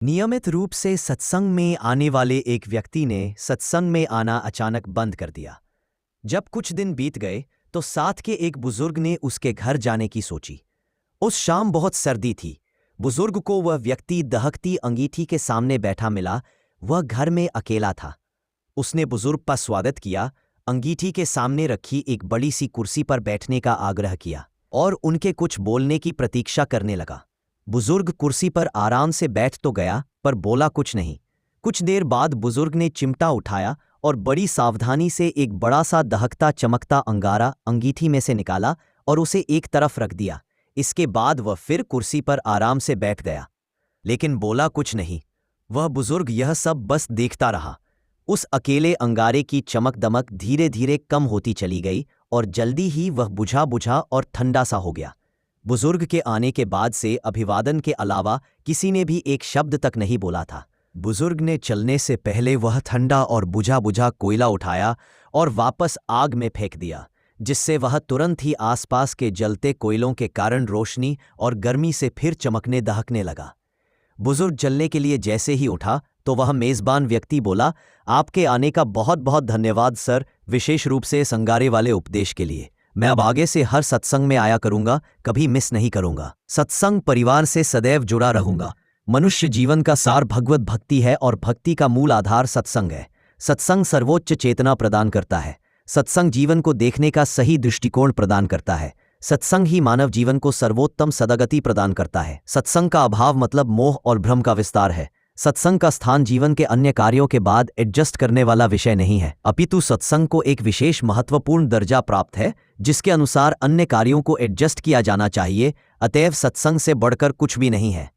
नियमित रूप से सत्संग में आने वाले एक व्यक्ति ने सत्संग में आना अचानक बंद कर दिया। जब कुछ दिन बीत गए तो साथ के एक बुजुर्ग ने उसके घर जाने की सोची। उस शाम बहुत सर्दी थी। बुजुर्ग को वह व्यक्ति दहकती अंगीठी के सामने बैठा मिला। वह घर में अकेला था। उसने बुजुर्ग का स्वागत किया, अंगीठी के सामने रखी एक बड़ी सी कुर्सी पर बैठने का आग्रह किया और उनके कुछ बोलने की प्रतीक्षा करने लगा। बुजुर्ग कुर्सी पर आराम से बैठ तो गया, पर बोला कुछ नहीं। कुछ देर बाद बुजुर्ग ने चिमटा उठाया और बड़ी सावधानी से एक बड़ा सा दहकता चमकता अंगारा अंगीठी में से निकाला और उसे एक तरफ रख दिया। इसके बाद वह फिर कुर्सी पर आराम से बैठ गया, लेकिन बोला कुछ नहीं। वह बुजुर्ग यह सब बस देखता रहा। उस अकेले अंगारे की चमक दमक धीरे धीरे कम होती चली गई और जल्दी ही वह बुझा बुझा और ठंडा सा हो गया। बुजुर्ग के आने के बाद से अभिवादन के अलावा किसी ने भी एक शब्द तक नहीं बोला था। बुजुर्ग ने चलने से पहले वह ठंडा और बुझा बुझा कोयला उठाया और वापस आग में फेंक दिया, जिससे वह तुरंत ही आसपास के जलते कोयलों के कारण रोशनी और गर्मी से फिर चमकने दहकने लगा। बुजुर्ग चलने के लिए जैसे ही उठा तो वह मेज़बान व्यक्ति बोला, आपके आने का बहुत बहुत धन्यवाद सर, विशेष रूप से इस अंगारे वाले उपदेश के लिए। मैं अब आगे से हर सत्संग में आया करूंगा, कभी मिस नहीं करूंगा। सत्संग परिवार से सदैव जुड़ा रहूंगा। मनुष्य जीवन का सार भगवत भक्ति है और भक्ति का मूल आधार सत्संग है। सत्संग सर्वोच्च चेतना प्रदान करता है। सत्संग जीवन को देखने का सही दृष्टिकोण प्रदान करता है। सत्संग ही मानव जीवन को सर्वोत्तम सद्गति प्रदान करता है। सत्संग का अभाव मतलब मोह और भ्रम का विस्तार है। सत्संग का स्थान जीवन के अन्य कार्यों के बाद एडजस्ट करने वाला विषय नहीं है, अपितु सत्संग को एक विशेष महत्वपूर्ण दर्जा प्राप्त है, जिसके अनुसार अन्य कार्यों को एडजस्ट किया जाना चाहिए। अतएव सत्संग से बढ़कर कुछ भी नहीं है।